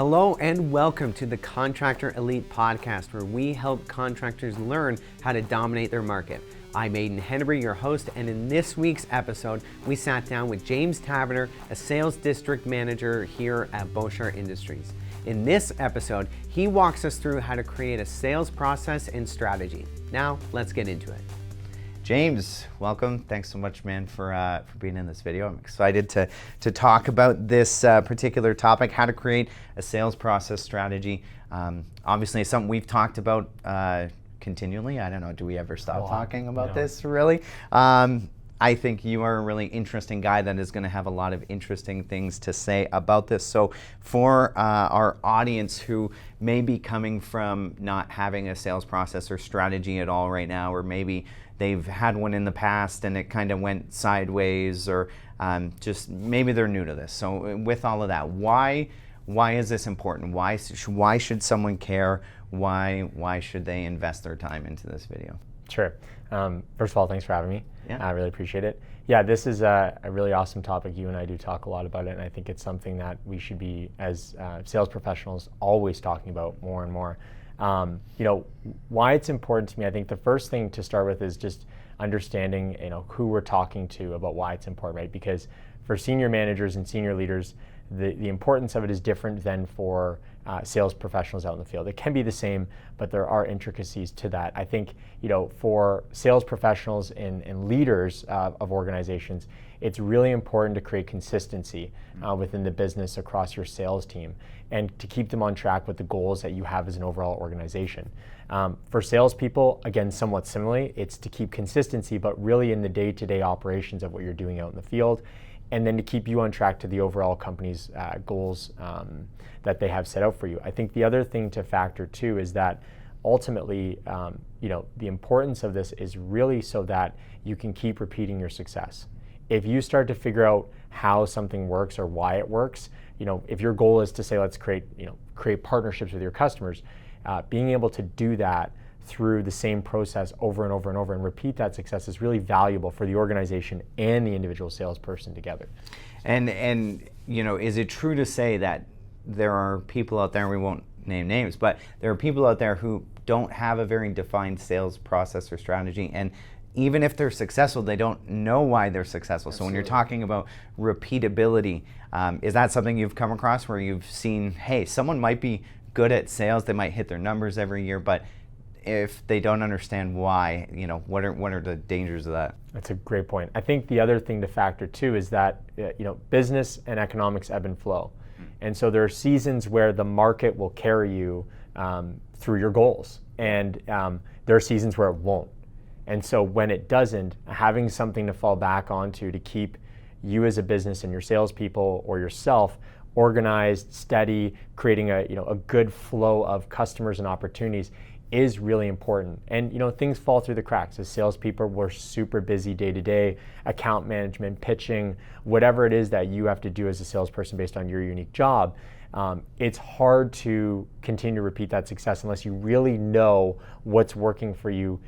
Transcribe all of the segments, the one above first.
Hello and welcome to the Contractor Elite Podcast, where we help contractors learn how to dominate their market. I'm Aidan Henry, your host, and in this week's episode, we sat down with James Taverner, a sales district manager here at Boshart Industries. In this episode, he walks us through how to create a sales process and strategy. Now, let's get into it. James, welcome. Thanks so much, man, for being in this video. I'm excited to talk about this particular topic, how to create a sales process strategy. Obviously, it's something we've talked about continually. I don't know, do we ever stop talking about this, really? I think you are a really interesting guy that is going to have a lot of interesting things to say about this. So for our audience who may be coming from not having a sales process or strategy at all right now, or maybe they've had one in the past and it kind of went sideways, or just maybe they're new to this. So with all of that, why is this important? Why should someone care? Why should they invest their time into this video? Sure. First of all, thanks for having me. Yeah. I really appreciate it. Yeah, this is a really awesome topic. You and I do talk a lot about it, and I think it's something that we should be, as sales professionals, always talking about more and more. Why it's important to me, I think the first thing to start with is just understanding, who we're talking to about why it's important, right? Because for senior managers and senior leaders, the importance of it is different than for sales professionals out in the field. It can be the same, but there are intricacies to that. I think, for sales professionals and leaders of organizations, it's really important to create consistency within the business across your sales team and to keep them on track with the goals that you have as an overall organization. For salespeople, again, somewhat similarly, it's to keep consistency, but really in the day-to-day operations of what you're doing out in the field, and then to keep you on track to the overall company's goals that they have set out for you. I think the other thing to factor too is that ultimately, the importance of this is really so that you can keep repeating your success. If you start to figure out how something works or why it works, if your goal is to say, let's create partnerships with your customers, being able to do that through the same process over and over and over and repeat that success is really valuable for the organization and the individual salesperson together. And is it true to say that there are people out there, and we won't name names, but there are people out there who don't have a very defined sales process or strategy, and even if they're successful, they don't know why they're successful. Absolutely. So when you're talking about repeatability, is that something you've come across where you've seen, hey, someone might be good at sales, they might hit their numbers every year, but if they don't understand why, what are the dangers of that? That's a great point. I think the other thing to factor too is that business and economics ebb and flow. And so there are seasons where the market will carry you through your goals, and there are seasons where it won't. And so when it doesn't, having something to fall back onto to keep you as a business and your salespeople or yourself organized, steady, creating a good flow of customers and opportunities is really important. And things fall through the cracks. As salespeople, we're super busy day to day, account management, pitching, whatever it is that you have to do as a salesperson based on your unique job. It's hard to continue to repeat that success unless you really know what's working for you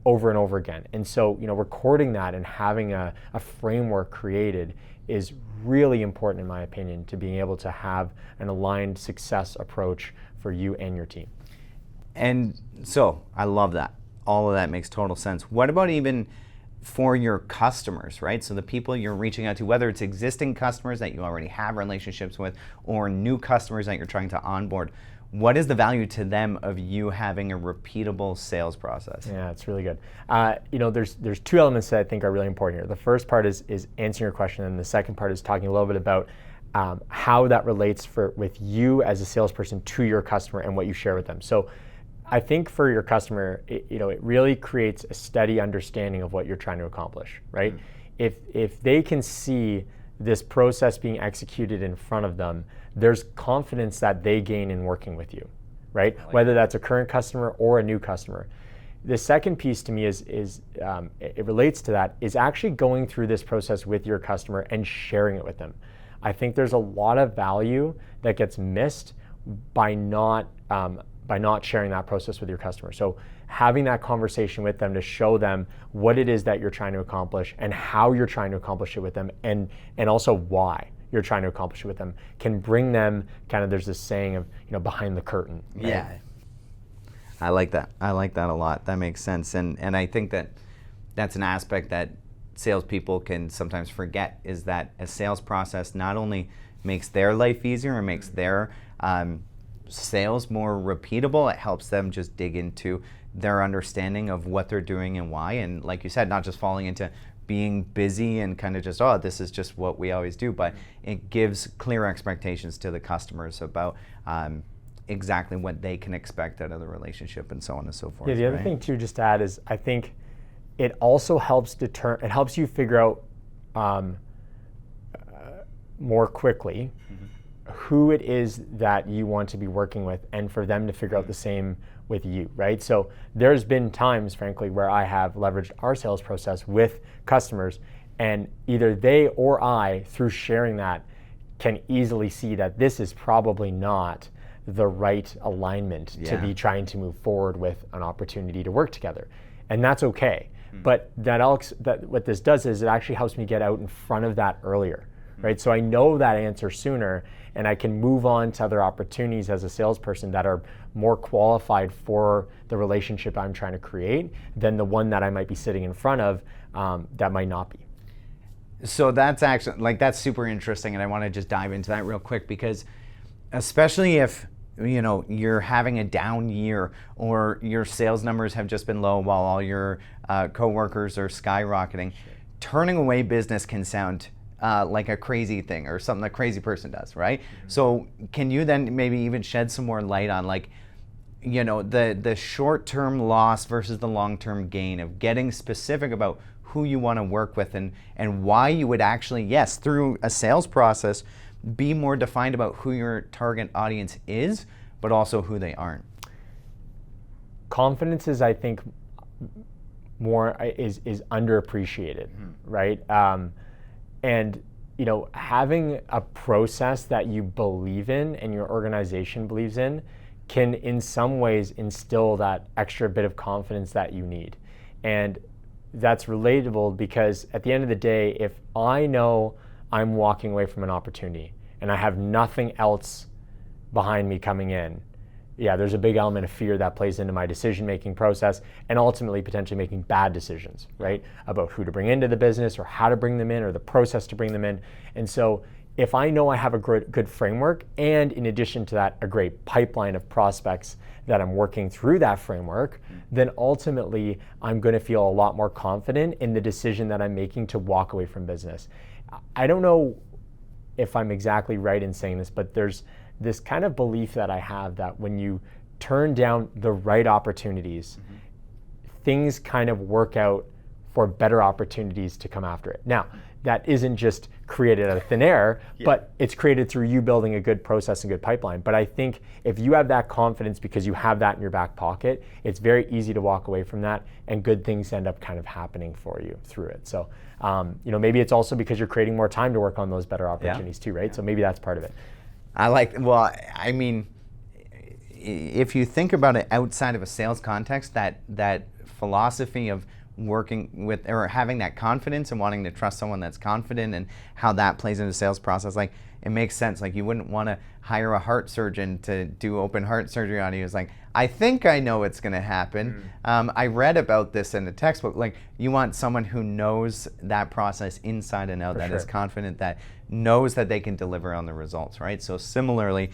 over and over again. And so, recording that and having a framework created is really important, in my opinion, to being able to have an aligned success approach for you and your team. And so I love that. All of that makes total sense. What about even for your customers, right? So the people you're reaching out to, whether it's existing customers that you already have relationships with or new customers that you're trying to onboard, what is the value to them of you having a repeatable sales process? Yeah, it's really good. There's two elements that I think are really important here. The first part is answering your question, and the second part is talking a little bit about how that relates with you as a salesperson to your customer and what you share with them. So I think for your customer, it really creates a steady understanding of what you're trying to accomplish, right? Mm-hmm. If they can see this process being executed in front of them, there's confidence that they gain in working with you, right? Whether that's a current customer or a new customer. The second piece to me is it relates to that, is actually going through this process with your customer and sharing it with them. I think there's a lot of value that gets missed by not sharing that process with your customer. So having that conversation with them to show them what it is that you're trying to accomplish and how you're trying to accomplish it with them, and also why. you're trying to accomplish with them can bring them kind of, there's this saying of, behind the curtain. Right? Yeah. I like that. I like that a lot. That makes sense. And I think that that's an aspect that salespeople can sometimes forget, is that a sales process not only makes their life easier and makes their sales more repeatable, it helps them just dig into their understanding of what they're doing and why. And like you said, not just falling into being busy and kind of just, oh, this is just what we always do, but it gives clear expectations to the customers about exactly what they can expect out of the relationship and so on and so forth. Yeah, the other thing too, just to add, is I think it also helps you figure out more quickly who it is that you want to be working with, and for them to figure out the same with you, right? So there's been times, frankly, where I have leveraged our sales process with customers, and either they or I, through sharing that, can easily see that this is probably not the right alignment to be trying to move forward with an opportunity to work together. And that's okay. But what this does is it actually helps me get out in front of that earlier, right? So I know that answer sooner, and I can move on to other opportunities as a salesperson that are more qualified for the relationship I'm trying to create than the one that I might be sitting in front of that might not be. So that's actually, that's super interesting, and I want to just dive into that real quick, because especially if you're having a down year, or your sales numbers have just been low while all your coworkers are skyrocketing, turning away business can sound like a crazy thing, or something a crazy person does, right? So can you then maybe even shed some more light on the short-term loss versus the long-term gain of getting specific about who you want to work with, and why you would actually, yes, through a sales process, be more defined about who your target audience is, but also who they aren't? Confidence is, I think, is underappreciated, right? And having a process that you believe in and your organization believes in can, in some ways, instill that extra bit of confidence that you need. And that's relatable, because at the end of the day, if I know I'm walking away from an opportunity and I have nothing else behind me coming in, there's a big element of fear that plays into my decision-making process, and ultimately potentially making bad decisions, right? About who to bring into the business, or how to bring them in, or the process to bring them in. And so if I know I have a good framework, and in addition to that, a great pipeline of prospects that I'm working through that framework, then ultimately I'm going to feel a lot more confident in the decision that I'm making to walk away from business. I don't know if I'm exactly right in saying this, but there's this kind of belief that I have that when you turn down the right opportunities, things kind of work out for better opportunities to come after it. Now, that isn't just created out of thin air, but it's created through you building a good process and good pipeline. But I think if you have that confidence because you have that in your back pocket, it's very easy to walk away from that, and good things end up kind of happening for you through it. So, maybe it's also because you're creating more time to work on those better opportunities too, right? So maybe that's part of it. If you think about it outside of a sales context, that philosophy of working with, or having that confidence and wanting to trust someone that's confident, and how that plays into the sales process, it makes sense. You wouldn't want to hire a heart surgeon to do open heart surgery on you. It's I think I know what's going to happen. I read about this in a textbook. You want someone who knows that process inside and out, is confident, that knows that they can deliver on the results, right? So similarly,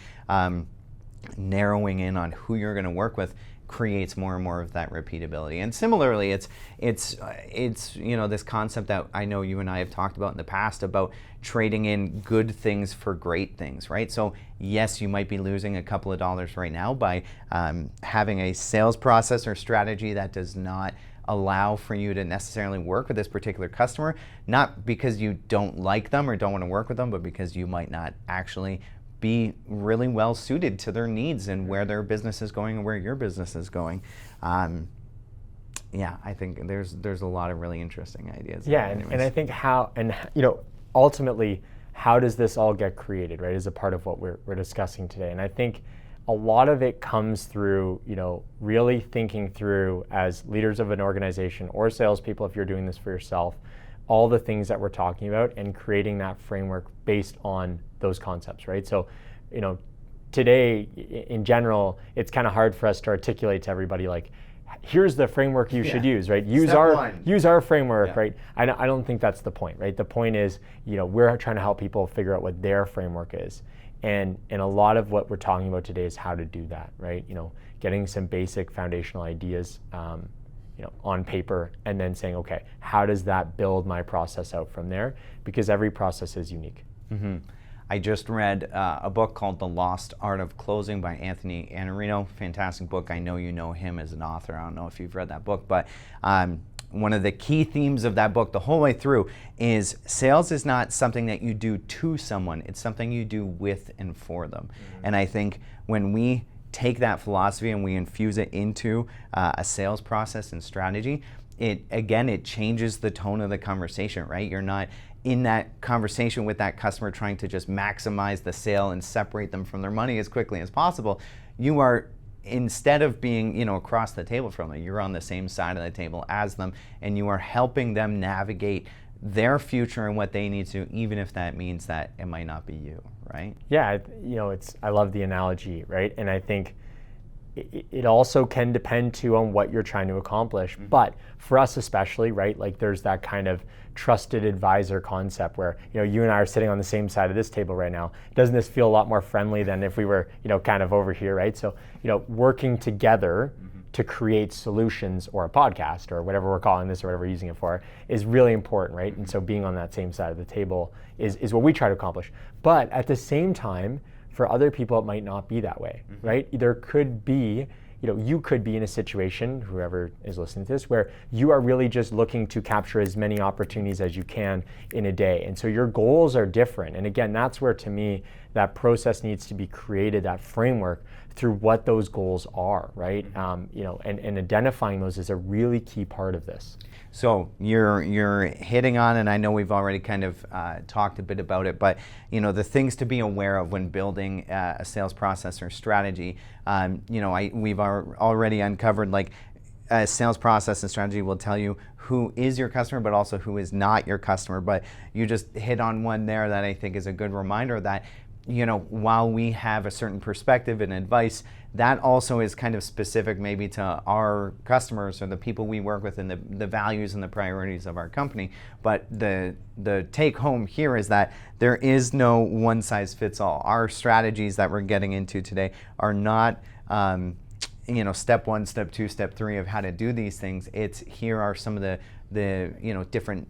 narrowing in on who you're going to work with creates more and more of that repeatability. And similarly, it's this concept that I know you and I have talked about in the past, about trading in good things for great things, right? So yes, you might be losing a couple of dollars right now by having a sales process or strategy that does not allow for you to necessarily work with this particular customer, not because you don't like them or don't want to work with them, but because you might not actually be really well suited to their needs and where their business is going and where your business is going. I think there's a lot of really interesting ideas. Yeah, and I think ultimately, how does this all get created, right, is a part of what we're discussing today. And I think a lot of it comes through, really thinking through, as leaders of an organization or salespeople, if you're doing this for yourself, all the things that we're talking about and creating that framework based on those concepts, right? So, today, in general, it's kind of hard for us to articulate to everybody, like, here's the framework you should use, right? Use our framework, right? I don't think that's the point, right? The point is, we're trying to help people figure out what their framework is. And a lot of what we're talking about today is how to do that, right? Getting some basic foundational ideas on paper, and then saying, okay, how does that build my process out from there? Because every process is unique. Mm-hmm. I just read a book called The Lost Art of Closing by Anthony Iannarino. Fantastic book. I know you know him as an author. I don't know if you've read that book, but one of the key themes of that book the whole way through is sales is not something that you do to someone. It's something you do with and for them. Mm-hmm. And I think when we take that philosophy and we infuse it into a sales process and strategy, it changes the tone of the conversation, right? You're not in that conversation with that customer trying to just maximize the sale and separate them from their money as quickly as possible. You are, instead of being across the table from them, you're on the same side of the table as them, and you are helping them navigate their future and what they need to, even if that means that it might not be you, right? Yeah, I love the analogy, right? And I think it also can depend too on what you're trying to accomplish. Mm-hmm. But for us especially, right, like there's that kind of trusted advisor concept where, you and I are sitting on the same side of this table right now. Doesn't this feel a lot more friendly than if we were, kind of over here, right? So, working together to create solutions, or a podcast, or whatever we're calling this, or whatever we're using it for, is really important, right? And so being on that same side of the table is what we try to accomplish. But at the same time, for other people, it might not be that way, right? There could be, you could be in a situation, whoever is listening to this, where you are really just looking to capture as many opportunities as you can in a day. And so your goals are different. And again, that's where, to me, that process needs to be created, that framework, through what those goals are, right? And identifying those is a really key part of this. So you're hitting on, and I know we've already kind of talked a bit about it, but the things to be aware of when building a sales process or strategy. We've already uncovered, like, a sales process and strategy will tell you who is your customer, but also who is not your customer. But you just hit on one there that I think is a good reminder that, while we have a certain perspective and advice, that also is kind of specific maybe to our customers or the people we work with and the values and the priorities of our company. But the take home here is that there is no one size fits all. Our strategies that we're getting into today are not step 1, step 2, step 3 of how to do these things. It's here are some of the different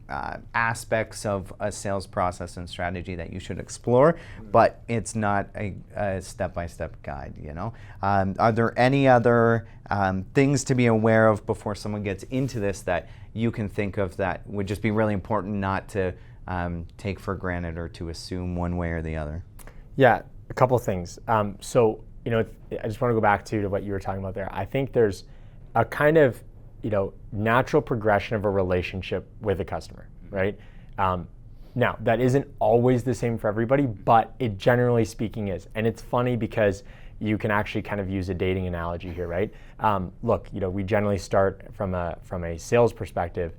aspects of a sales process and strategy that you should explore, but it's not a step-by-step guide. Are there any other things to be aware of before someone gets into this that you can think of that would just be really important not to take for granted or to assume one way or the other? Yeah, a couple of things. So I just want to go back to what you were talking about there. I think there's a kind of natural progression of a relationship with a customer, right? Now, that isn't always the same for everybody, but it generally speaking is. And it's funny because you can actually kind of use a dating analogy here, right? Look, we generally start from a sales perspective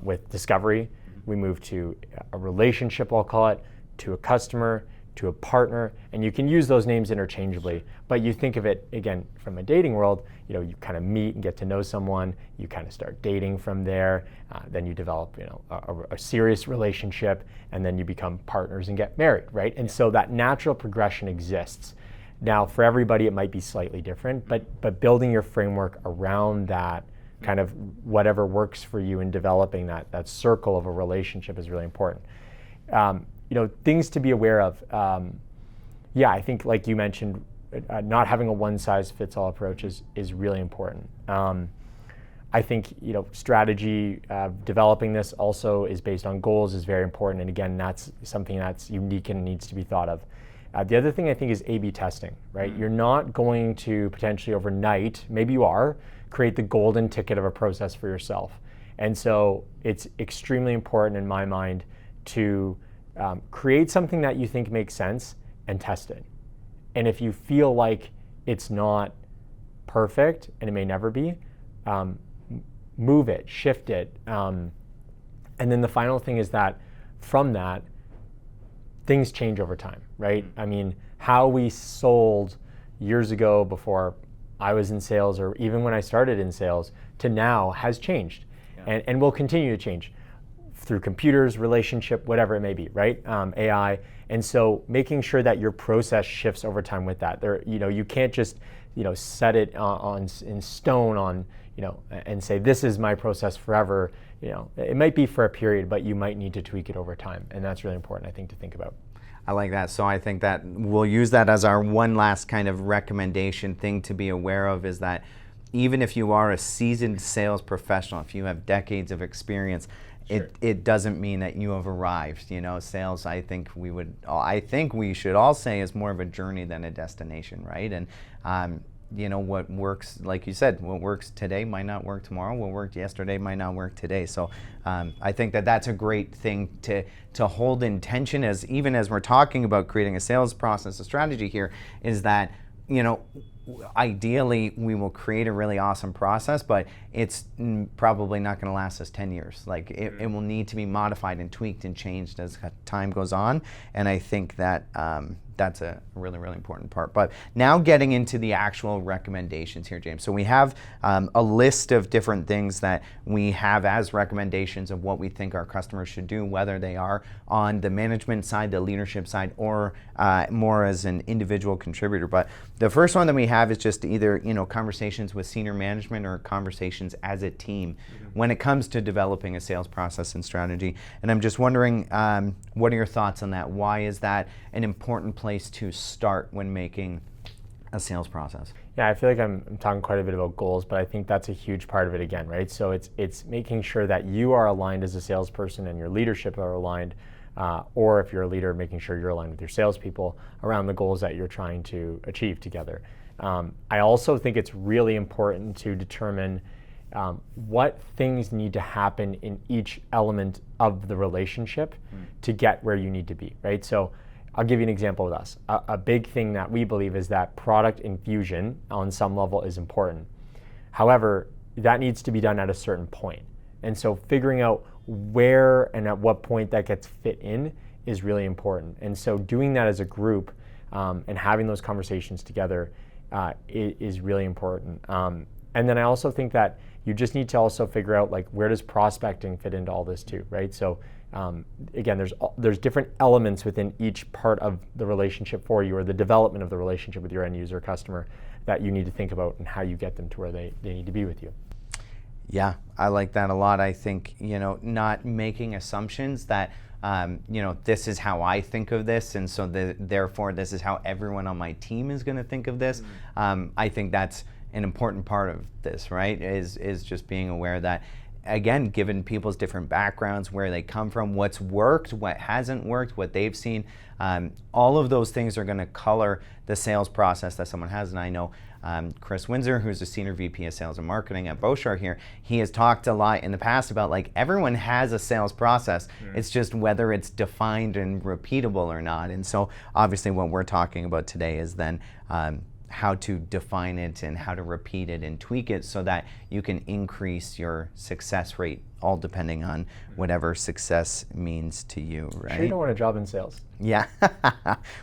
with discovery. We move to a relationship, I'll call it, to a customer, to a partner, and you can use those names interchangeably. But you think of it, again, from a dating world, you kind of meet and get to know someone, you kind of start dating from there, then you develop a serious relationship, and then you become partners and get married, right? And so that natural progression exists. Now, for everybody, it might be slightly different, but building your framework around that, kind of whatever works for you in developing that circle of a relationship is really important. Things to be aware of. I think, like you mentioned, not having a one-size-fits-all approach is really important. I think strategy, developing this also is based on goals is very important, and again, that's something that's unique and needs to be thought of. The other thing I think is A/B testing, right? You're not going to potentially overnight, maybe you are, create the golden ticket of a process for yourself. And so it's extremely important in my mind to create something that you think makes sense and test it. And if you feel like it's not perfect, and it may never be, move it, shift it, And then the final thing is that from that, things change over time, right? I mean, how we sold years ago before I was in sales, or even when I started in sales, to now has changed, and will continue to change through computers, relationship, whatever it may be, right? AI, and so making sure that your process shifts over time with that. You can't just set it in stone and say this is my process forever. It might be for a period, but you might need to tweak it over time, and that's really important, I think, to think about. I like that. So I think that we'll use that as our one last kind of recommendation thing to be aware of, is that even if you are a seasoned sales professional, if you have decades of experience, sure, it doesn't mean that you have arrived. Sales, I think we should all say, is more of a journey than a destination, right? And what works, like you said, what works today might not work tomorrow. What worked yesterday might not work today. So I think that that's a great thing to hold in tension, even as we're talking about creating a sales process, a strategy here, is that, ideally we will create a really awesome process, but it's probably not going to last us 10 years. Like it will need to be modified and tweaked and changed as time goes on. And I think that that's a really, really important part. But now getting into the actual recommendations here, James. So we have a list of different things that we have as recommendations of what we think our customers should do, whether they are on the management side, the leadership side, or more as an individual contributor. But the first one that we have is just either conversations with senior management or conversations as a team when it comes to developing a sales process and strategy. And I'm just wondering, what are your thoughts on that? Why is that an important place to start when making a sales process? Yeah, I feel like I'm talking quite a bit about goals, but I think that's a huge part of it again, right? So it's making sure that you are aligned as a salesperson and your leadership are aligned, or if you're a leader, making sure you're aligned with your salespeople around the goals that you're trying to achieve together. I also think it's really important to determine what things need to happen in each element of the relationship to get where you need to be, right? So I'll give you an example with us. A big thing that we believe is that product infusion on some level is important. However, that needs to be done at a certain point. And so figuring out where and at what point that gets fit in is really important. And so doing that as a group and having those conversations together is really important. And then I also think that you just need to also figure out, like, where does prospecting fit into all this too, right? So again, there's different elements within each part of the relationship for you, or the development of the relationship with your end user customer, that you need to think about and how you get them to where they need to be with you. Yeah, I like that a lot. I think, not making assumptions that, this is how I think of this, and so therefore this is how everyone on my team is going to think of this. I think that's an important part of this, right? Is just being aware that, again, given people's different backgrounds, where they come from, what's worked, what hasn't worked, what they've seen, all of those things are going to color the sales process that someone has. And I know Chris Windsor, who's a Senior VP of Sales and Marketing at Boshart here, he has talked a lot in the past about, like, everyone has a sales process. It's just whether it's defined and repeatable or not. And so obviously what we're talking about today is then how to define it and how to repeat it and tweak it so that you can increase your success rate, all depending on whatever success means to you, right? Sure you don't want a job in sales? Yeah.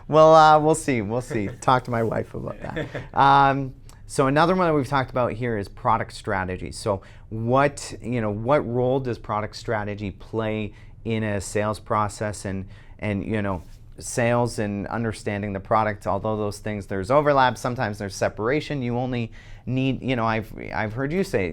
Well, we'll see. Talk to my wife about that. So another one that we've talked about here is product strategy. So what role does product strategy play in a sales process, and sales and understanding the product? Although those things, there's overlap, sometimes there's separation. You only need, I've heard you say,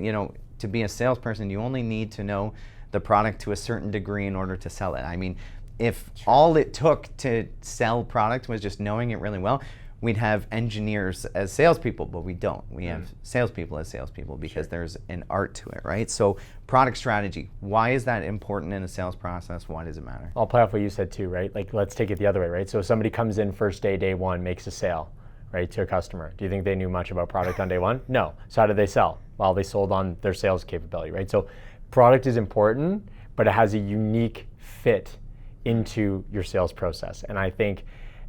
to be a salesperson, you only need to know the product to a certain degree in order to sell it. I mean, if all it took to sell product was just knowing it really well, we'd have engineers as salespeople, but we don't. We have salespeople as salespeople because there's an art to it, right? So product strategy, why is that important in a sales process? Why does it matter? I'll play off what you said too, right? Like, let's take it the other way, right? So somebody comes in first day one, makes a sale, right, to a customer. Do you think they knew much about product on day one? No. So how did they sell? Well, they sold on their sales capability, right? So product is important, but it has a unique fit into your sales process. And I think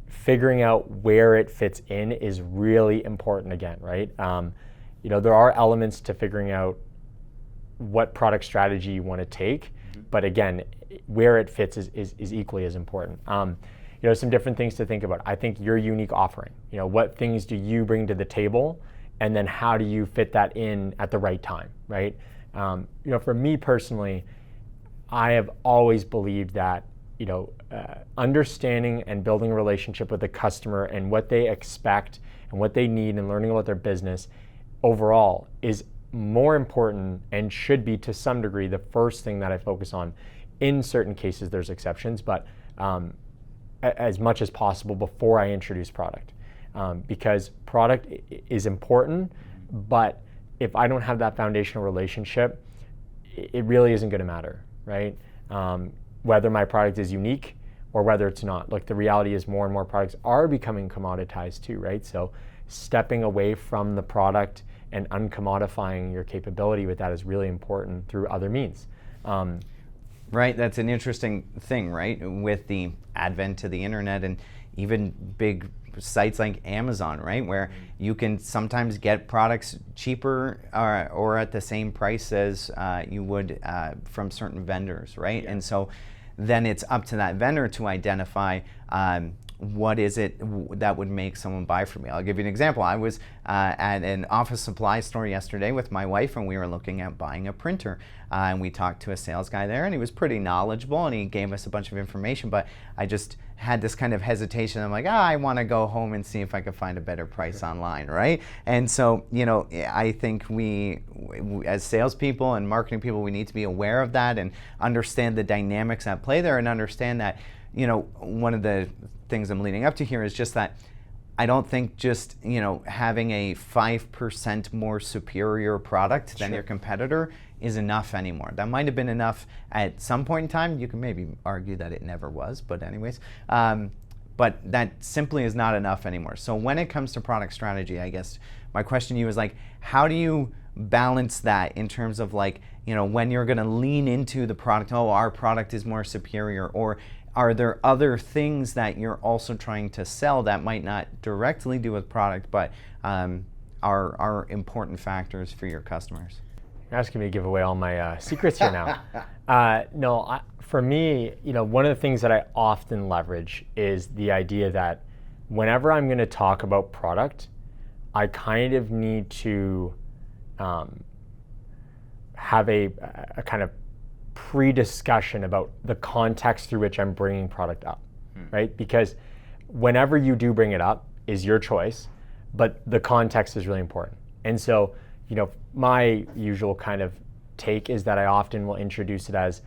figuring out where it fits in is really important again, right? There are elements to figuring out what product strategy you want to take, But again, where it fits is equally as important. Some different things to think about. I think your unique offering, what things do you bring to the table, and then how do you fit that in at the right time, right? For me personally, I have always believed that, understanding and building a relationship with the customer and what they expect and what they need and learning about their business overall is more important and should be to some degree the first thing that I focus on. In certain cases, there's exceptions, but as much as possible before I introduce product. Because product is important, but if I don't have that foundational relationship, it really isn't going to matter, right? Whether my product is unique or whether it's not. Like, the reality is more and more products are becoming commoditized too, right? So stepping away from the product and uncommodifying your capability with that is really important through other means. Right, that's an interesting thing, right? With the advent of the internet and even big sites like Amazon, right? Where you can sometimes get products cheaper or at the same price as you would from certain vendors, right? Yeah. And so then it's up to that vendor to identify what is it that would make someone buy from me. I'll give you an example. I was at an office supply store yesterday with my wife, and we were looking at buying a printer. And we talked to a sales guy there, and he was pretty knowledgeable, and he gave us a bunch of information, but I just had this kind of hesitation. I'm like, I want to go home and see if I could find a better price online, right? And so, I think we, as salespeople and marketing people, we need to be aware of that and understand the dynamics at play there, and understand that, one of the things I'm leading up to here is just that I don't think just, having a 5% more superior product than your competitor is enough anymore. That might have been enough at some point in time. You can maybe argue that it never was, but anyways. But that simply is not enough anymore. So when it comes to product strategy, I guess my question to you is like, how do you balance that in terms of like, when you're gonna lean into the product, our product is more superior, or are there other things that you're also trying to sell that might not directly do with product, but are important factors for your customers? You're asking me to give away all my secrets here now. No, for me, one of the things that I often leverage is the idea that whenever I'm going to talk about product, I kind of need to have a kind of pre-discussion about the context through which I'm bringing product up, right? Because whenever you do bring it up is your choice, but the context is really important. And so, my usual kind of take is that I often will introduce it as,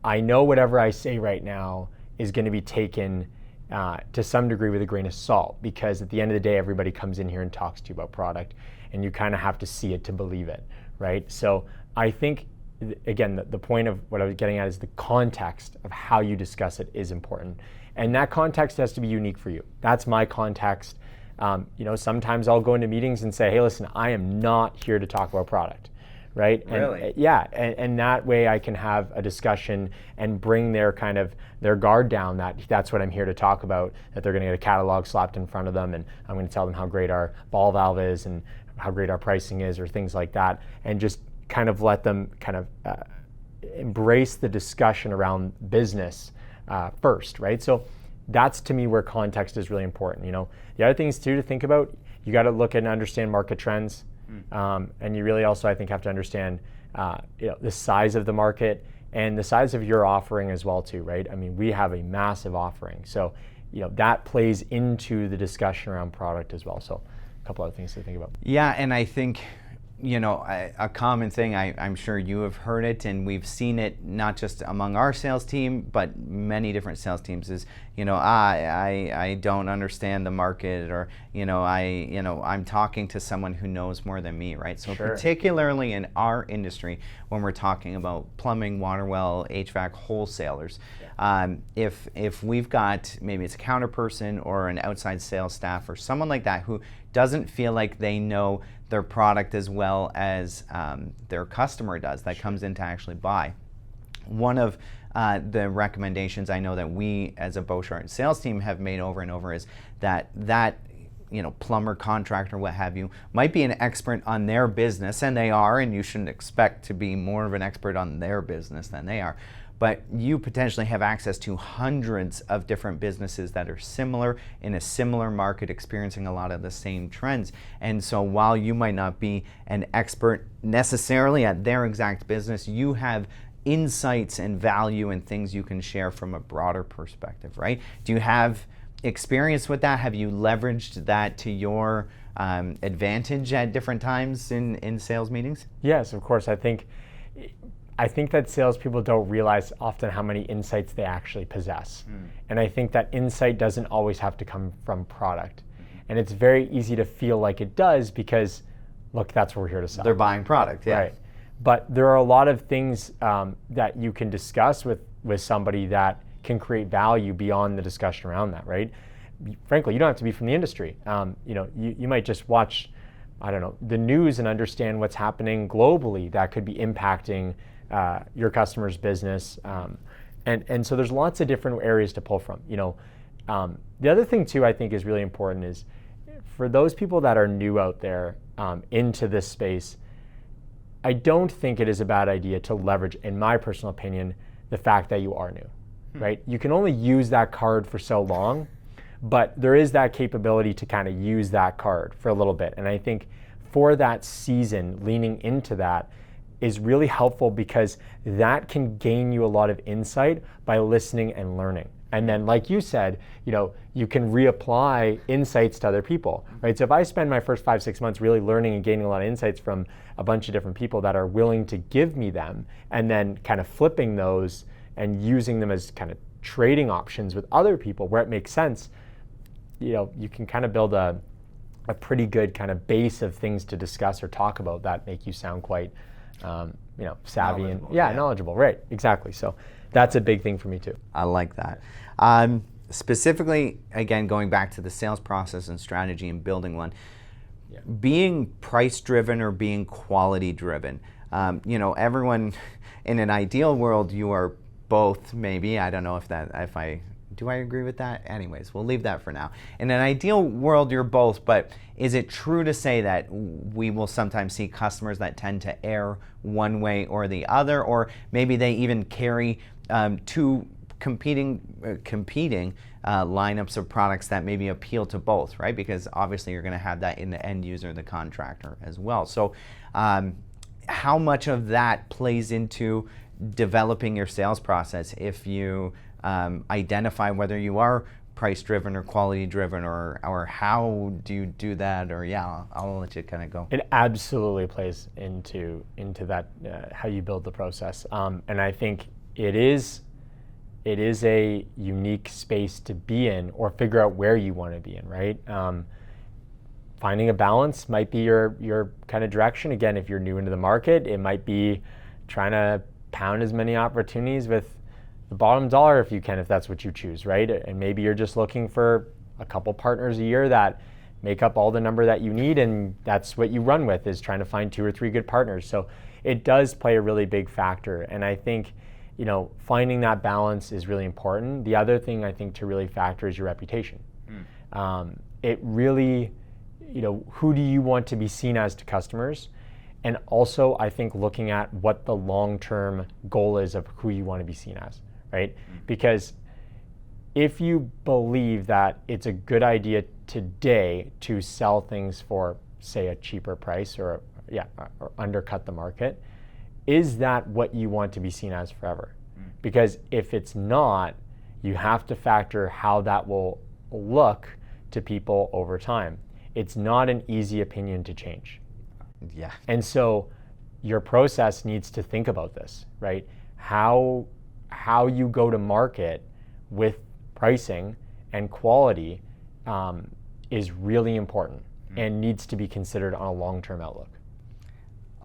I know whatever I say right now is going to be taken to some degree with a grain of salt, because at the end of the day, everybody comes in here and talks to you about product, and you kind of have to see it to believe it, right? So I think, again, the point of what I was getting at is the context of how you discuss it is important. And that context has to be unique for you. That's my context. Sometimes I'll go into meetings and say, hey, listen, I am not here to talk about product, right? Really? And that way I can have a discussion and bring their guard down, that's what I'm here to talk about, that they're going to get a catalog slapped in front of them, and I'm going to tell them how great our ball valve is and how great our pricing is, or things like that, and just kind of let them embrace the discussion around business first, right? So that's, to me, where context is really important. The other things too to think about, you got to look and understand market trends, and you really also, I think, have to understand the size of the market and the size of your offering as well too, right? I mean, we have a massive offering, so that plays into the discussion around product as well. So a couple other things to think about. Yeah, and I think a common thing, I'm sure you have heard it, and we've seen it not just among our sales team, but many different sales teams, is, I don't understand the market, or, I'm talking to someone who knows more than me, right? So particularly in our industry, when we're talking about plumbing, water well, HVAC wholesalers, if we've got, maybe it's a counter person or an outside sales staff or someone like that who doesn't feel like they know their product as well as their customer does, that comes in to actually buy. One of the recommendations I know that we as a Boshart sales team have made over and over is that plumber, contractor, what have you, might be an expert on their business, and they are, and you shouldn't expect to be more of an expert on their business than they are. But you potentially have access to hundreds of different businesses that are similar in a similar market, experiencing a lot of the same trends. And so while you might not be an expert necessarily at their exact business, you have insights and value and things you can share from a broader perspective, right? Do you have experience with that? Have you leveraged that to your advantage at different times in sales meetings? Yes, of course. I think that salespeople don't realize often how many insights they actually possess. And I think that insight doesn't always have to come from product. And it's very easy to feel like it does because, look, that's what we're here to sell. They're buying product, yeah. Right. But there are a lot of things that you can discuss with somebody that can create value beyond the discussion around that, right? Frankly, you don't have to be from the industry. You might just watch, I don't know, the news and understand what's happening globally that could be impacting your customer's business. And so there's lots of different areas to pull from. The other thing too I think is really important is for those people that are new out there into this space, I don't think it is a bad idea to leverage, in my personal opinion, the fact that you are new, right? You can only use that card for so long, but there is that capability to kind of use that card for a little bit. And I think for that season, leaning into that is really helpful because that can gain you a lot of insight by listening and learning. And then, like you said, you can reapply insights to other people, right? So if I spend my first 5-6 months really learning and gaining a lot of insights from a bunch of different people that are willing to give me them, and then kind of flipping those and using them as kind of trading options with other people where it makes sense, you can kind of build a pretty good kind of base of things to discuss or talk about that make you sound quite, savvy and knowledgeable, right? Exactly. So that's a big thing for me too. I like that. Specifically, again, going back to the sales process and strategy and building one, being price-driven or being quality-driven. Everyone, in an ideal world, you are both, maybe. I don't know do I agree with that? Anyways, we'll leave that for now. In an ideal world, you're both, but is it true to say that we will sometimes see customers that tend to err one way or the other, or maybe they even carry two competing lineups of products that maybe appeal to both, right? Because obviously you're going to have that in the end user, the contractor as well. So how much of that plays into developing your sales process if you identify whether you are price-driven or quality-driven, or how do you do that? Or I'll let you kind of go. It absolutely plays into that how you build the process, and I think it is a unique space to be in, or figure out where you want to be in, right? Finding a balance might be your kind of direction. Again, if you're new into the market, it might be trying to pound as many opportunities with the bottom dollar if you can, if that's what you choose, right? And maybe you're just looking for a couple partners a year that make up all the number that you need, and that's what you run with, is trying to find 2 or 3 good partners. So it does play a really big factor, and I think finding that balance is really important. The other thing I think to really factor is your reputation. It really, who do you want to be seen as to customers? And also, I think looking at what the long-term goal is of who you want to be seen as, right? Because if you believe that it's a good idea today to sell things for, say, a cheaper price or undercut the market, is that what you want to be seen as forever? Because if it's not, you have to factor how that will look to people over time. It's not an easy opinion to change. Yeah. And so your process needs to think about this, right? How you go to market with pricing and quality is really important and needs to be considered on a long-term outlook.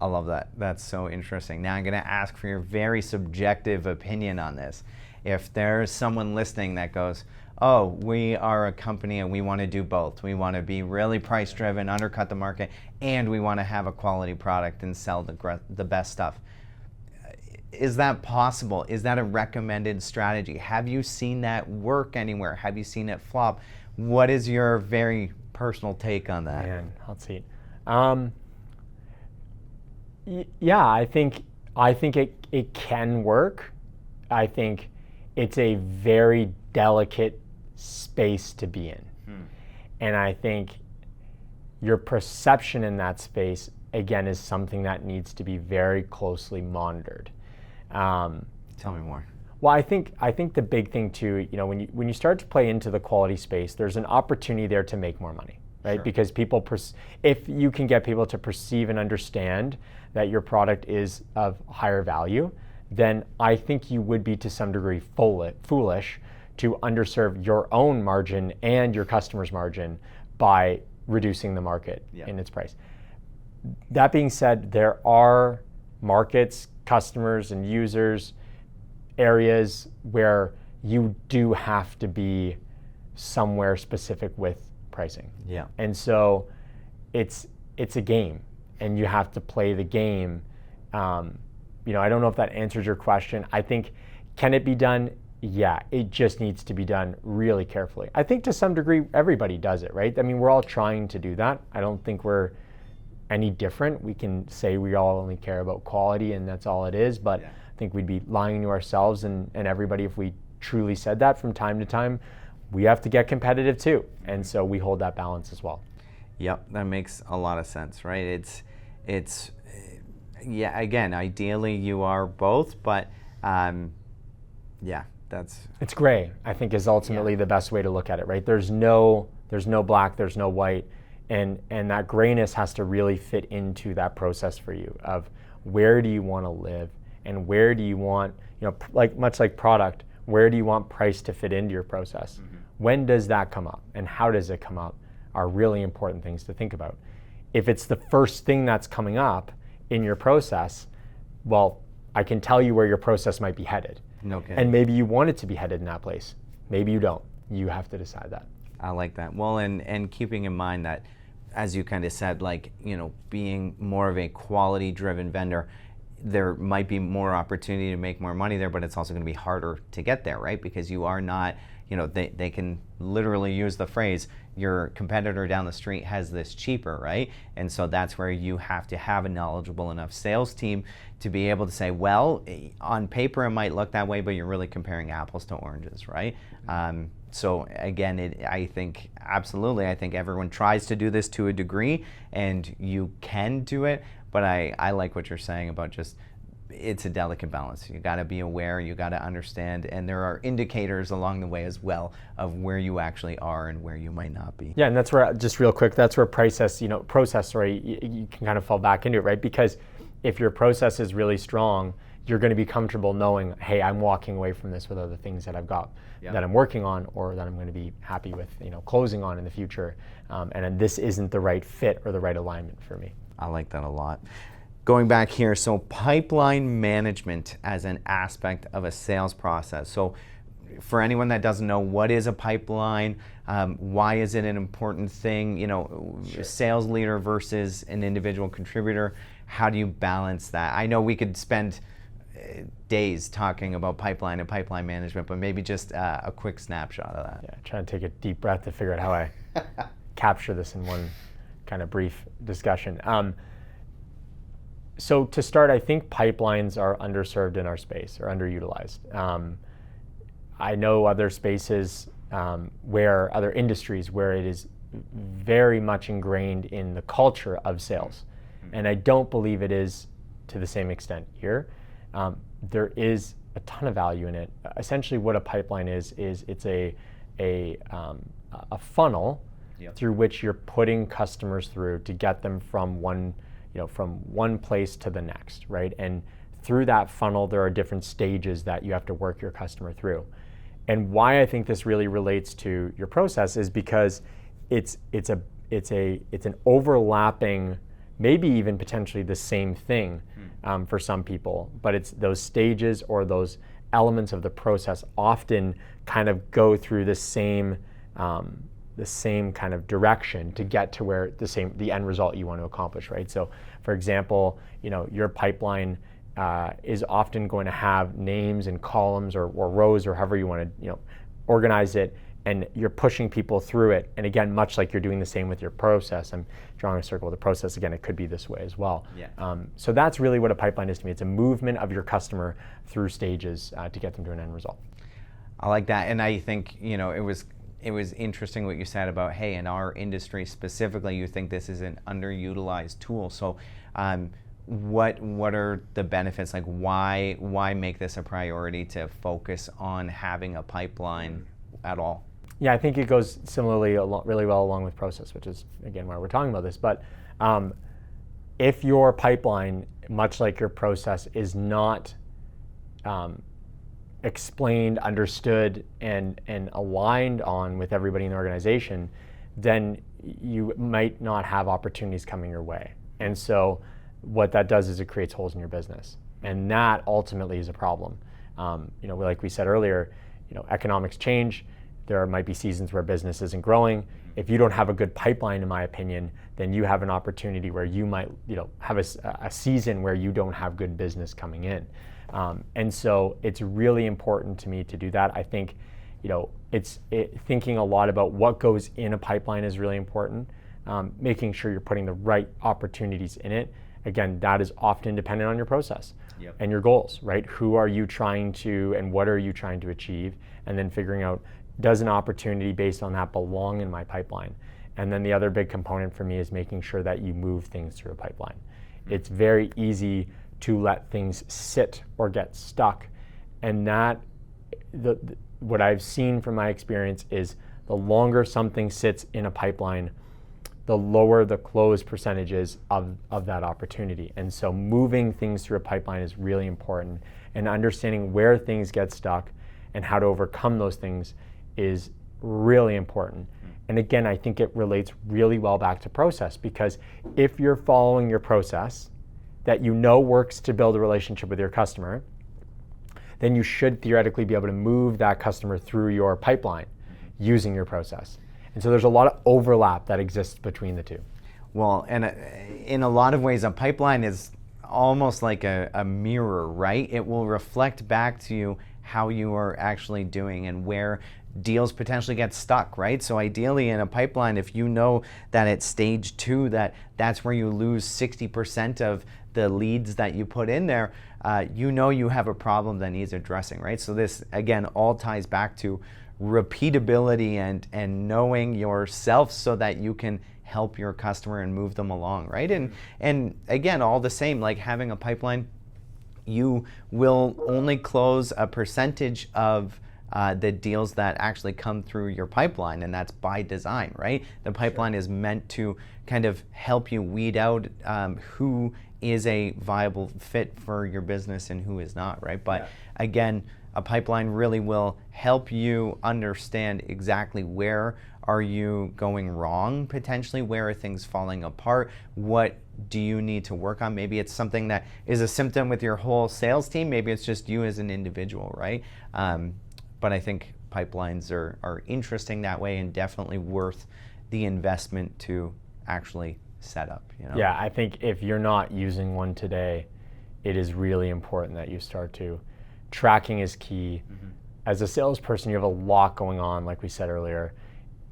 I love that. That's so interesting. Now I'm going to ask for your very subjective opinion on this. If there's someone listening that goes, oh, we are a company and we want to do both. We want to be really price driven, undercut the market, and we want to have a quality product and sell the best stuff. Is that possible? Is that a recommended strategy? Have you seen that work anywhere? Have you seen it flop? What is your very personal take on that? Man, hot seat. Yeah, I think it can work. I think it's a very delicate space to be in. And I think your perception in that space, again, is something that needs to be very closely monitored. Tell me more. Well, I think the big thing too, when you start to play into the quality space, there's an opportunity there to make more money, right? Sure. Because people, if you can get people to perceive and understand that your product is of higher value, then I think you would be to some degree foolish to underserve your own margin and your customer's margin by reducing the market in its price. That being said, there are markets, customers, and users, areas where you do have to be somewhere specific with pricing. Yeah. And so it's a game, and you have to play the game. I don't know if that answers your question. I think, can it be done? Yeah, it just needs to be done really carefully. I think to some degree, everybody does it, right? I mean, we're all trying to do that. I don't think we're any different. We can say we all only care about quality and that's all it is, but I think we'd be lying to ourselves and everybody if we truly said that. From time to time, we have to get competitive too. And so we hold that balance as well. Yep, that makes a lot of sense, right? It's again, ideally you are both, but it's gray, I think, is ultimately the best way to look at it, right? There's no black, there's no white, and that grayness has to really fit into that process for you of where do you want to live and where do you want, much like product, where do you want price to fit into your process? Mm-hmm. When does that come up and how does it come up are really important things to think about. If it's the first thing that's coming up in your process, well, I can tell you where your process might be headed. Okay. And maybe you want it to be headed in that place. Maybe you don't. You have to decide that. I like that. Well, and keeping in mind that, as you kind of said, being more of a quality-driven vendor, there might be more opportunity to make more money there, but it's also going to be harder to get there, right? Because you are not, they can literally use the phrase, your competitor down the street has this cheaper, right? And so that's where you have to have a knowledgeable enough sales team to be able to say, well, on paper it might look that way, but you're really comparing apples to oranges, right? So again, I think everyone tries to do this to a degree, and you can do it, but I like what you're saying about just, it's a delicate balance. You got to be aware, you got to understand, and there are indicators along the way as well of where you actually are and where you might not be. Yeah, and that's where, just real quick, that's where process, you can kind of fall back into it, right? Because if your process is really strong, you're going to be comfortable knowing, hey, I'm walking away from this with other things that I've got that I'm working on or that I'm going to be happy with, closing on in the future. And this isn't the right fit or the right alignment for me. I like that a lot. Going back here, so pipeline management as an aspect of a sales process. So for anyone that doesn't know, what is a pipeline? Why is it an important thing? Sure. Sales leader versus an individual contributor. How do you balance that? I know we could spend days talking about pipeline and pipeline management, but maybe just a quick snapshot of that. Yeah, trying to take a deep breath to figure out how I capture this in one kind of brief discussion. So to start, I think pipelines are underserved in our space or underutilized. I know other spaces other industries where it is very much ingrained in the culture of sales. And I don't believe it is to the same extent here. There is a ton of value in it. Essentially what a pipeline is it's a funnel through which you're putting customers through to get them from one place to the next, right? And through that funnel, there are different stages that you have to work your customer through. And why I think this really relates to your process is because it's an overlapping, maybe even potentially the same thing for some people, but it's those stages or those elements of the process often kind of go through the same kind of direction to get to where the end result you want to accomplish, right? So, for example, your pipeline is often going to have names and columns or rows or however you want to organize it, and you're pushing people through it. And again, much like you're doing the same with your process, I'm drawing a circle with the process. Again, it could be this way as well. Yeah. So that's really what a pipeline is to me. It's a movement of your customer through stages to get them to an end result. I like that, and I think it was interesting what you said about, hey, in our industry specifically, you think this is an underutilized tool. So, what are the benefits? Like, why make this a priority to focus on having a pipeline at all? Yeah, I think it goes similarly really well along with process, which is again why we're talking about this. But if your pipeline, much like your process, is not explained, understood, and aligned on with everybody in the organization, then you might not have opportunities coming your way. And so what that does is it creates holes in your business. And that ultimately is a problem. Like we said earlier, economics change. There might be seasons where business isn't growing. If you don't have a good pipeline, in my opinion, then you have an opportunity where you might have a season where you don't have good business coming in. And so it's really important to me to do that. I think, thinking a lot about what goes in a pipeline is really important. Making sure you're putting the right opportunities in it. Again, that is often dependent on your process and your goals, right? Who are you trying to, and what are you trying to achieve? And then figuring out, does an opportunity based on that belong in my pipeline? And then the other big component for me is making sure that you move things through a pipeline. It's very easy to let things sit or get stuck. And that, what I've seen from my experience is the longer something sits in a pipeline, the lower the close percentages of that opportunity. And so moving things through a pipeline is really important, and understanding where things get stuck and how to overcome those things is really important. And again, I think it relates really well back to process, because if you're following your process that works to build a relationship with your customer, then you should theoretically be able to move that customer through your pipeline using your process. And so there's a lot of overlap that exists between the two. Well, and in a lot of ways, a pipeline is almost like a mirror, right? It will reflect back to you how you are actually doing and where deals potentially get stuck, right? So ideally in a pipeline, if you know that at stage 2, that's where you lose 60% of the leads that you put in there, you have a problem that needs addressing, right? So this, again, all ties back to repeatability and knowing yourself so that you can help your customer and move them along, right? And again, all the same, like having a pipeline, you will only close a percentage of the deals that actually come through your pipeline, and that's by design, right? The pipeline is meant to kind of help you weed out who is a viable fit for your business and who is not, right? But again, a pipeline really will help you understand exactly where are you going wrong, potentially, where are things falling apart, what do you need to work on? Maybe it's something that is a symptom with your whole sales team, maybe it's just you as an individual, right? But I think pipelines are interesting that way and definitely worth the investment to actually set up. Yeah, I think if you're not using one today, it is really important that you start to. Tracking is key. As a salesperson, you have a lot going on, like we said earlier.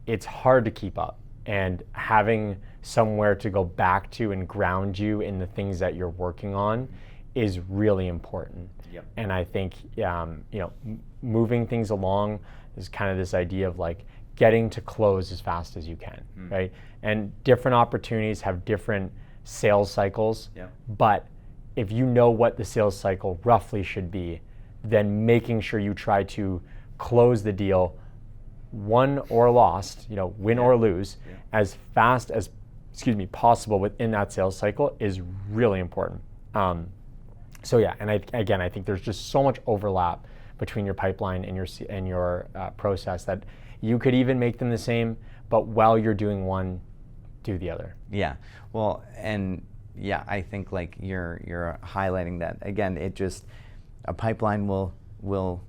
It's hard to keep up, and having somewhere to go back to and ground you in the things that you're working on is really important. And I think moving things along is kind of this idea of like getting to close as fast as you can, right? And different opportunities have different sales cycles, but if you know what the sales cycle roughly should be, then making sure you try to close the deal, won or lost, win or lose, as fast as possible within that sales cycle is really important. So yeah, and I think there's just so much overlap between your pipeline and your process that you could even make them the same, but while you're doing one, do the other. Yeah, well, and yeah, I think like you're highlighting that again. A pipeline will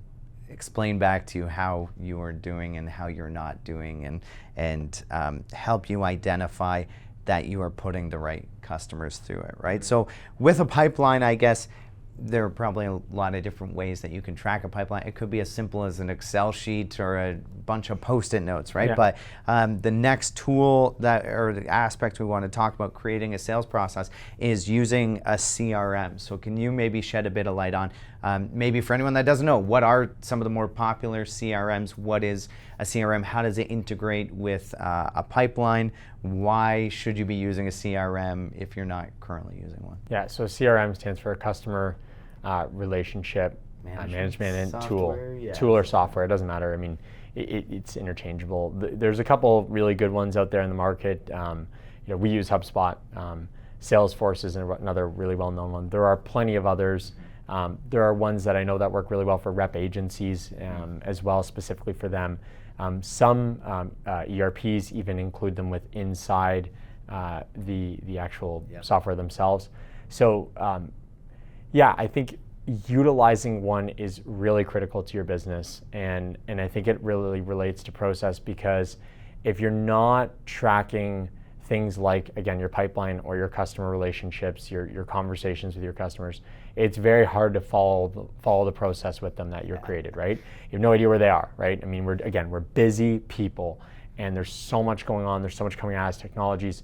explain back to you how you are doing and how you're not doing, and help you identify that you are putting the right customers through it, right? So with a pipeline, I guess there are probably a lot of different ways that you can track a pipeline. It could be as simple as an Excel sheet or a bunch of Post-it notes, right? Yeah. But the next tool or the aspect we want to talk about creating a sales process is using a CRM. So can you maybe shed a bit of light on, maybe for anyone that doesn't know, what are some of the more popular CRMs? What is a CRM? How does it integrate with a pipeline? Why should you be using a CRM if you're not currently using one? Yeah, so CRM stands for Customer Relationship Management software, Tool. yes. Tool or software, it doesn't matter. I mean, it's interchangeable. There's a couple really good ones out there in the market. We use HubSpot. Salesforce is another really well-known one. There are plenty of others. There are ones that I know that work really well for rep agencies as well, specifically for them. Some ERPs even include them with inside the actual software themselves. So I think utilizing one is really critical to your business, and I think it really relates to process, because if you're not tracking things like, again, your pipeline or your customer relationships, your conversations with your customers, it's very hard to follow the process with them that you're created, right? You have no idea where they are, right? I mean, we're busy people, and there's so much going on. There's so much coming at us. Technology's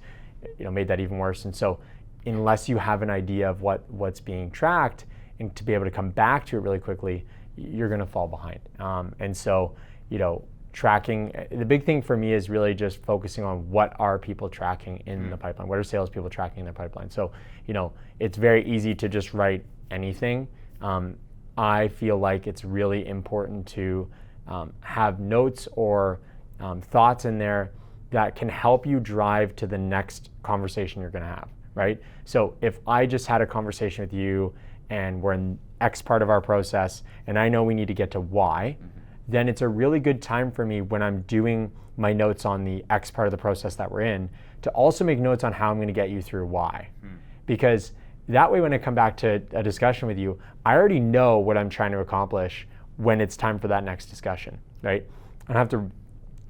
made that even worse. And so unless you have an idea of what's being tracked and to be able to come back to it really quickly, you're going to fall behind. And so, tracking, the big thing for me is really just focusing on what are people tracking in the pipeline. What are salespeople tracking in their pipeline? So, it's very easy to just write anything. I feel like it's really important to have notes or thoughts in there that can help you drive to the next conversation you're going to have, right? So if I just had a conversation with you and we're in X part of our process and I know we need to get to Y, then it's a really good time for me when I'm doing my notes on the X part of the process that we're in to also make notes on how I'm going to get you through Y. Because that way when I come back to a discussion with you, I already know what I'm trying to accomplish when it's time for that next discussion, right? I don't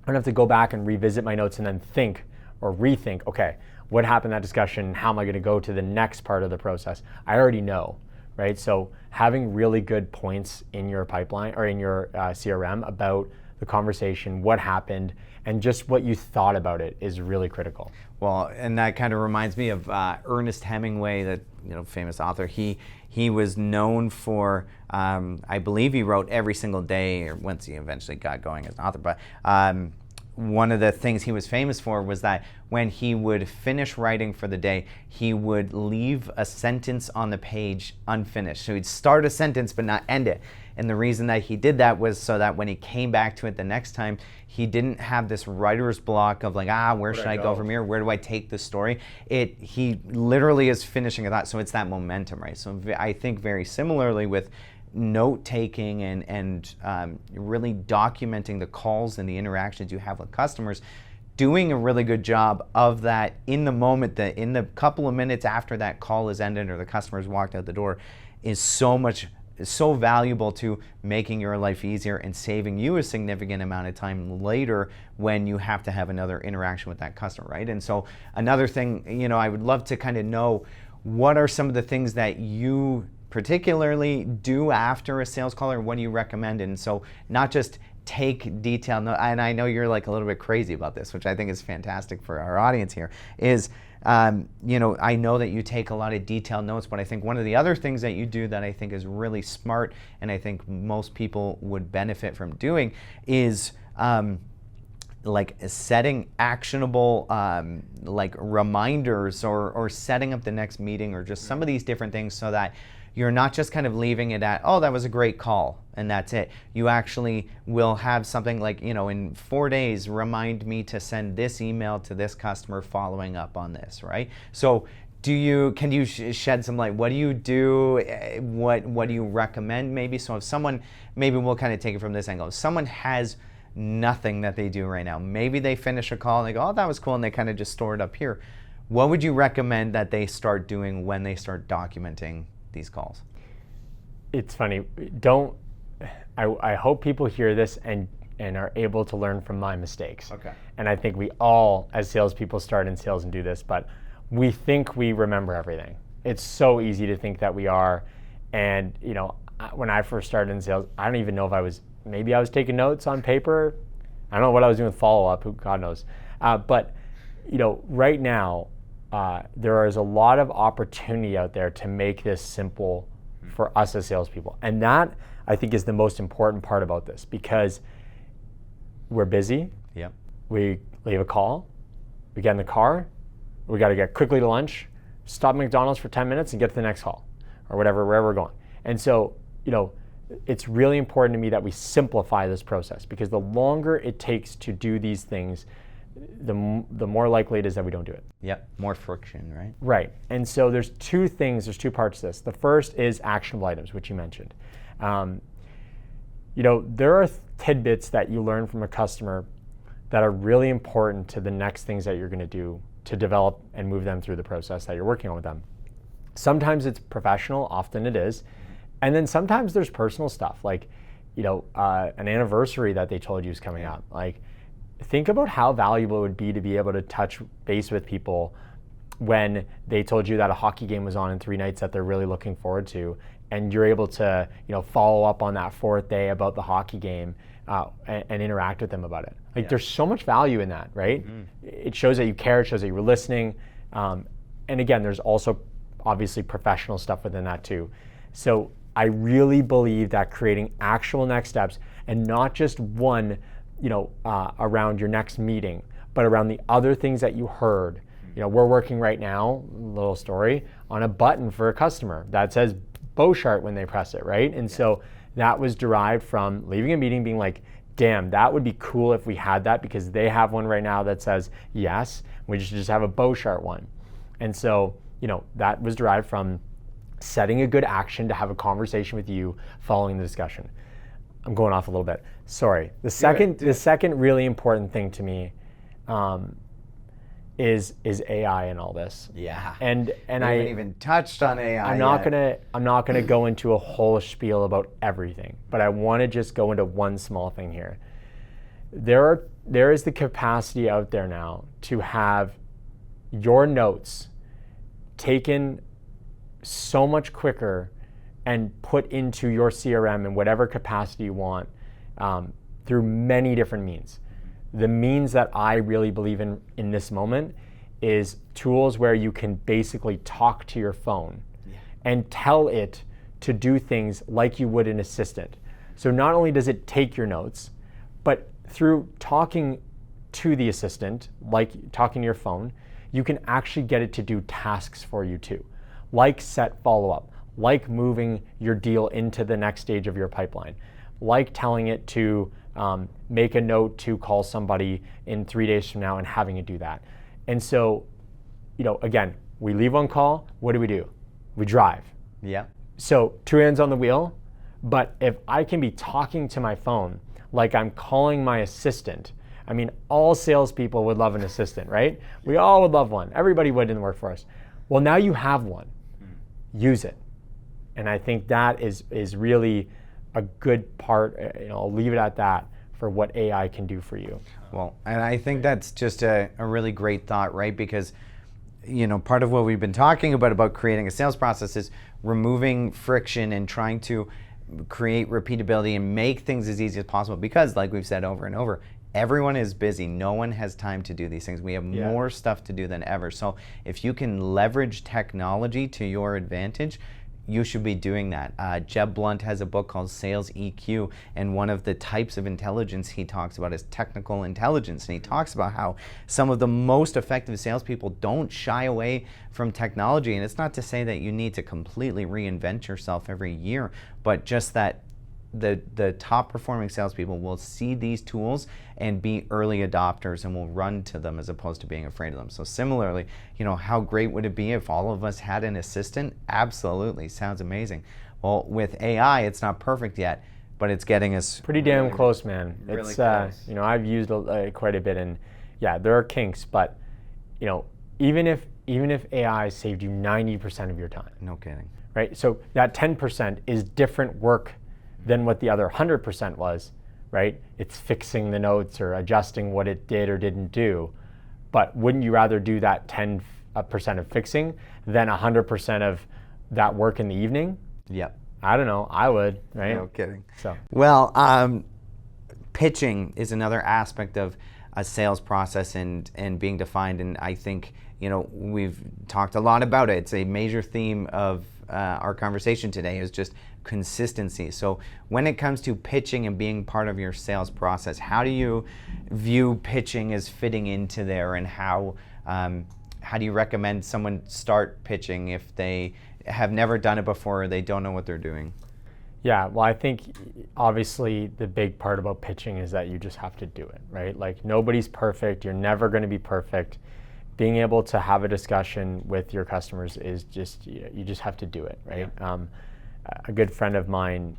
have to go back and revisit my notes and then think or rethink, okay, what happened in that discussion? How am I going to go to the next part of the process? I already know, right? So having really good points in your pipeline or in your CRM about the conversation, what happened, and just what you thought about it is really critical. Well, and that kind of reminds me of Ernest Hemingway, that famous author. He was known for, I believe he wrote every single day, or once he eventually got going as an author. But one of the things he was famous for was that when he would finish writing for the day, he would leave a sentence on the page unfinished. So he'd start a sentence but not end it. And the reason that he did that was so that when he came back to it the next time, he didn't have this writer's block of like, where should I go from here? Where do I take the story? He literally is finishing a thought. So it's that momentum, right? So I think very similarly with note-taking and really documenting the calls and the interactions you have with customers, doing a really good job of that in the moment, in the couple of minutes after that call is ended or the customer's walked out the door, is so valuable to making your life easier and saving you a significant amount of time later when you have to have another interaction with that customer, right? And so another thing, I would love to kind of know, what are some of the things that you particularly do after a sales call, or what do you recommend? And so not just take detail, and I know you're like a little bit crazy about this, which I think is fantastic for our audience here, is I know that you take a lot of detailed notes, but I think one of the other things that you do that I think is really smart, and I think most people would benefit from doing, is like setting actionable like reminders or setting up the next meeting, or just some of these different things, so that you're not just kind of leaving it at, that was a great call, and that's it. You actually will have something like, in 4 days, remind me to send this email to this customer following up on this, right? So can you shed some light? What do you do? What do you recommend maybe? So if someone, maybe we'll kind of take it from this angle. If someone has nothing that they do right now, maybe they finish a call and they go, that was cool, and they kind of just store it up here. What would you recommend that they start doing when they start documenting these calls? It's funny. I hope people hear this and are able to learn from my mistakes. Okay. And I think we all, as salespeople, start in sales and do this, but we think we remember everything. It's so easy to think that we are, And when I first started in sales, I don't even know if maybe I was taking notes on paper. I don't know what I was doing with follow-up, who God knows. But right now, there is a lot of opportunity out there to make this simple for us as salespeople. And that, I think, is the most important part about this, because we're busy. Yep. We leave a call, we get in the car, we got to get quickly to lunch, stop at McDonald's for 10 minutes and get to the next call or whatever, wherever we're going. And so, it's really important to me that we simplify this process, because the longer it takes to do these things, the more likely it is that we don't do it. Yep, more friction, right? Right. And so there's two parts to this. The first is actionable items, which you mentioned. There are tidbits that you learn from a customer that are really important to the next things that you're going to do to develop and move them through the process that you're working on with them. Sometimes it's professional, often it is. And then sometimes there's personal stuff, like, an anniversary that they told you is coming up. Like, think about how valuable it would be to be able to touch base with people when they told you that a hockey game was on in 3 nights that they're really looking forward to, and you're able to, follow up on that 4th day about the hockey game and interact with them about it. Like, there's so much value in that, right? Mm-hmm. It shows that you care, it shows that you were listening. And again, there's also obviously professional stuff within that too. So I really believe that creating actual next steps, and not just one, around your next meeting, but around the other things that you heard. We're working right now, little story, on a button for a customer that says Boshart when they press it, right? And so that was derived from leaving a meeting being like, damn, that would be cool if we had that, because they have one right now that says yes, we should just have a Boshart one. And so, that was derived from setting a good action to have a conversation with you following the discussion. I'm going off a little bit. Sorry. The second really important thing to me is AI and all this. Yeah. And I haven't even touched on AI. I'm not gonna go into a whole spiel about everything, but I want to just go into one small thing here. There is the capacity out there now to have your notes taken so much quicker and put into your CRM in whatever capacity you want, through many different means. The means that I really believe in this moment is tools where you can basically talk to your phone and tell it to do things like you would an assistant. So not only does it take your notes, but through talking to the assistant, like talking to your phone, you can actually get it to do tasks for you too, like set follow-up, like moving your deal into the next stage of your pipeline, like telling it to make a note to call somebody in 3 days from now and having it do that. And so, again, we leave one call, what do? We drive. Yeah. So 2 hands on the wheel, but if I can be talking to my phone like I'm calling my assistant, I mean, all salespeople would love an assistant, right? We all would love one. Everybody would in the workforce. Well, now you have one. Use it. And I think that is really a good part, I'll leave it at that, for what AI can do for you. Well, and I think that's just a really great thought, right? Because, part of what we've been talking about creating a sales process is removing friction and trying to create repeatability and make things as easy as possible. Because, like we've said over and over, everyone is busy. No one has time to do these things. We have more stuff to do than ever. So if you can leverage technology to your advantage, you should be doing that. Jeb Blunt has a book called Sales EQ, and one of the types of intelligence he talks about is technical intelligence. And he talks about how some of the most effective salespeople don't shy away from technology. And it's not to say that you need to completely reinvent yourself every year, but just that the top performing salespeople will see these tools and be early adopters and will run to them as opposed to being afraid of them. So similarly, how great would it be if all of us had an assistant? Absolutely, sounds amazing. Well, with AI, it's not perfect yet, but it's getting us pretty damn close, man. Really it's close. I've used quite a bit, and there are kinks, but even if AI saved you 90% of your time, no kidding, right? So that 10% is different work than what the other 100% was, right? It's fixing the notes or adjusting what it did or didn't do. But wouldn't you rather do that 10% of fixing than 100% of that work in the evening? Yep. I don't know. I would, right? No kidding. So. Well, pitching is another aspect of a sales process and being defined, and I think we've talked a lot about it. It's a major theme of our conversation today is just consistency. So when it comes to pitching and being part of your sales process, how do you view pitching as fitting into there, and how do you recommend someone start pitching if they have never done it before or they don't know what they're doing? Yeah, well, I think obviously the big part about pitching is that you just have to do it, right? Like, nobody's perfect. You're never going to be perfect. Being able to have a discussion with your customers is just, you just have to do it, right? Yeah. A good friend of mine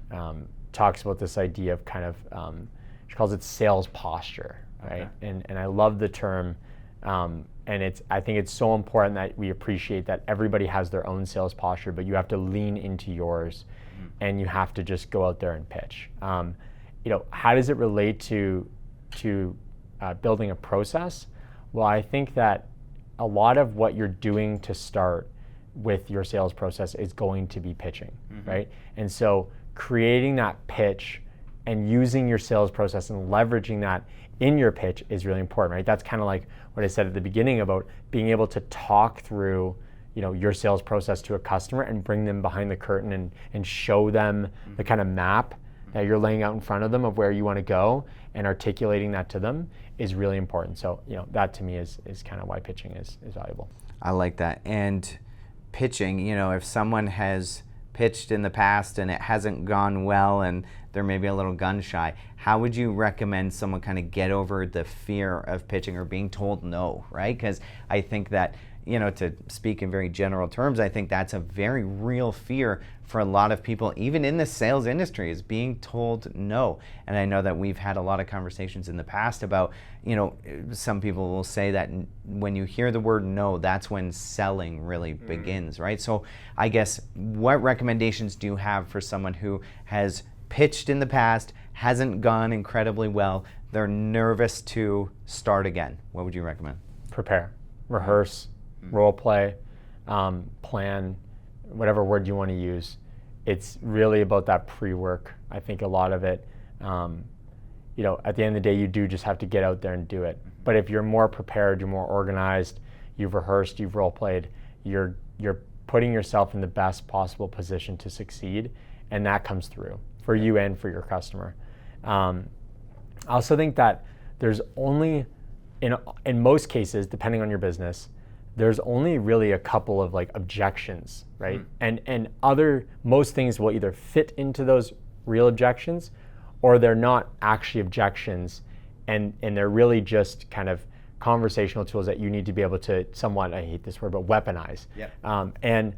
talks about this idea of kind of, she calls it sales posture, right? Okay. And I love the term, and I think it's so important that we appreciate that everybody has their own sales posture, but you have to lean into yours. And you have to just go out there and pitch. How does it relate to building a process? Well, I think that a lot of what you're doing to start with your sales process is going to be pitching, right? And so creating that pitch and using your sales process and leveraging that in your pitch is really important, right? That's kind of like what I said at the beginning about being able to talk through your sales process to a customer and bring them behind the curtain and show them the kind of map that you're laying out in front of them of where you want to go, and articulating that to them is really important. So, that to me is kind of why pitching is valuable. I like that. And pitching, if someone has pitched in the past and it hasn't gone well and they're maybe a little gun shy, how would you recommend someone kind of get over the fear of pitching or being told no, right? Because I think that to speak in very general terms, I think that's a very real fear for a lot of people, even in the sales industry, is being told no. And I know that we've had a lot of conversations in the past about, some people will say that when you hear the word no, that's when selling really begins, right? So I guess, what recommendations do you have for someone who has pitched in the past, hasn't gone incredibly well, they're nervous to start again? What would you recommend? Prepare, rehearse, role play, plan, whatever word you want to use. It's really about that pre-work. I think a lot of it, at the end of the day, you do just have to get out there and do it. But if you're more prepared, you're more organized, you've rehearsed, you've role played, you're putting yourself in the best possible position to succeed, and that comes through for you and for your customer. I also think that there's only, in most cases, depending on your business, there's only really a couple of objections, right? And most things will either fit into those real objections, or they're not actually objections, and they're really just kind of conversational tools that you need to be able to somewhat, I hate this word, but weaponize. Yep. And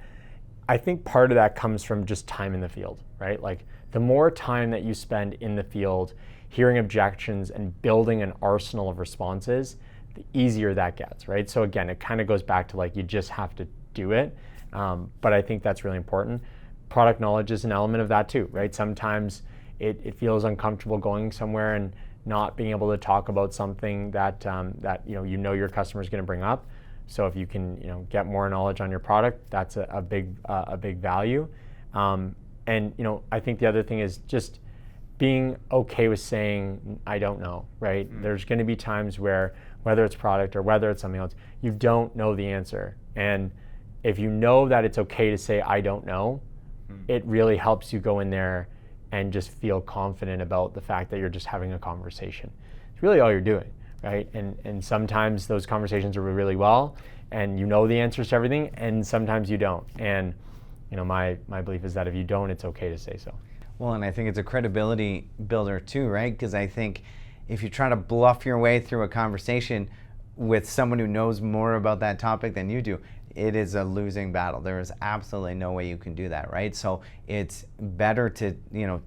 I think part of that comes from just time in the field, right? Like, the more time that you spend in the field hearing objections and building an arsenal of responses, the easier that gets, right? So again, it kind of goes back to you just have to do it. But I think that's really important. Product knowledge is an element of that too, right? Sometimes it feels uncomfortable going somewhere and not being able to talk about something that your customer is going to bring up. So if you can get more knowledge on your product, that's a big value. And I think the other thing is just being okay with saying, I don't know, right? There's going to be times where, whether it's product or whether it's something else, you don't know the answer. And if you know that it's okay to say, I don't know, it really helps you go in there and just feel confident about the fact that you're just having a conversation. It's really all you're doing, right? And sometimes those conversations are really well, and you know the answers to everything, and sometimes you don't. And my belief is that if you don't, it's okay to say so. Well, and I think it's a credibility builder too, right? Because I think if you try to bluff your way through a conversation with someone who knows more about that topic than you do, it is a losing battle. There is absolutely no way you can do that, right? So it's better to,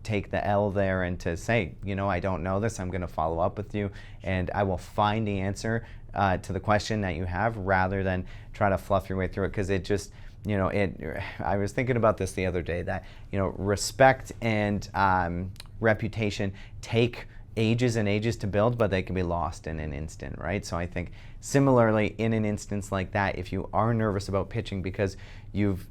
take the L there and to say, I don't know this, I'm going to follow up with you, and I will find the answer to the question that you have, rather than try to fluff your way through it, because it just, I was thinking about this the other day, that, respect and reputation take ages and ages to build, but they can be lost in an instant, right? So I think similarly, in an instance like that, if you are nervous about pitching because you've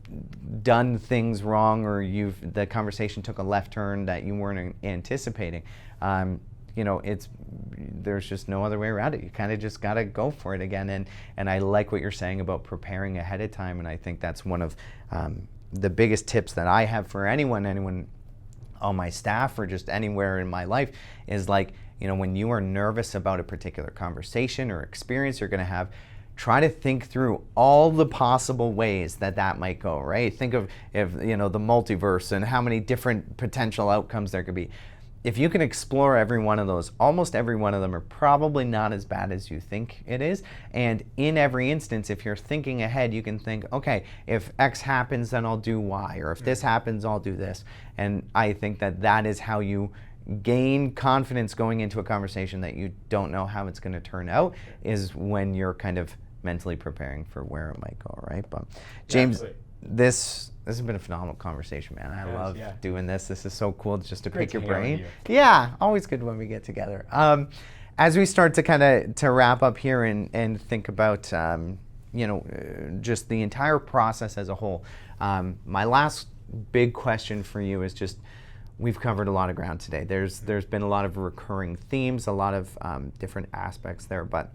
done things wrong or the conversation took a left turn that you weren't anticipating, there's just no other way around it. You kind of just got to go for it again. And I like what you're saying about preparing ahead of time. And I think that's one of the biggest tips that I have for anyone on my staff or just anywhere in my life is when you are nervous about a particular conversation or experience you're going to have, try to think through all the possible ways that might go, right? Think of the multiverse and how many different potential outcomes there could be. If you can explore every one of those, almost every one of them are probably not as bad as you think it is. And in every instance, if you're thinking ahead, you can think, okay, if X happens, then I'll do Y, or if this happens, I'll do this. And I think that is how you gain confidence going into a conversation that you don't know how it's going to turn out, is when you're kind of mentally preparing for where it might go, right? But James, this has been a phenomenal conversation, man. I love doing this. This is so cool just to pick your brain. Yeah, always good when we get together. As we start to wrap up here and think about just the entire process as a whole, my last big question for you is just, we've covered a lot of ground today. There's been a lot of recurring themes, a lot of different aspects there, but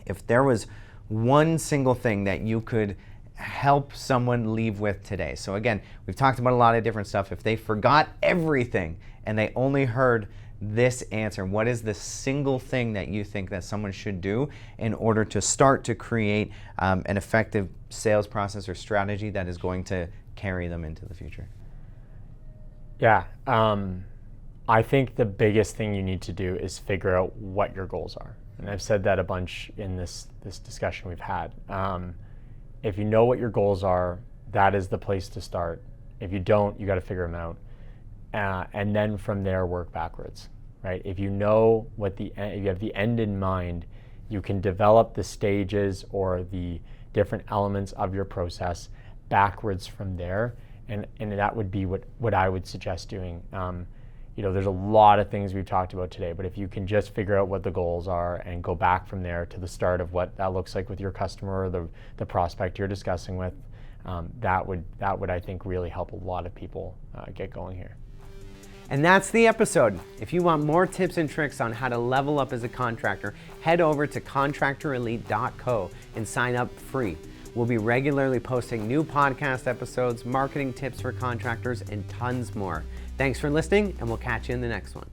if there was one single thing that you could help someone leave with today. So again, we've talked about a lot of different stuff. If they forgot everything and they only heard this answer, what is the single thing that you think that someone should do in order to start to create an effective sales process or strategy that is going to carry them into the future? Yeah, I think the biggest thing you need to do is figure out what your goals are. And I've said that a bunch in this discussion we've had. If you know what your goals are, that is the place to start. If you don't, you got to figure them out. And then from there, work backwards, right? If you know if you have the end in mind, you can develop the stages or the different elements of your process backwards from there. And that would be what I would suggest doing. There's a lot of things we've talked about today, but if you can just figure out what the goals are and go back from there to the start of what that looks like with your customer or the prospect you're discussing with, that would I think really help a lot of people get going here. And that's the episode. If you want more tips and tricks on how to level up as a contractor, head over to contractorelite.co and sign up free. We'll be regularly posting new podcast episodes, marketing tips for contractors, and tons more. Thanks for listening, and we'll catch you in the next one.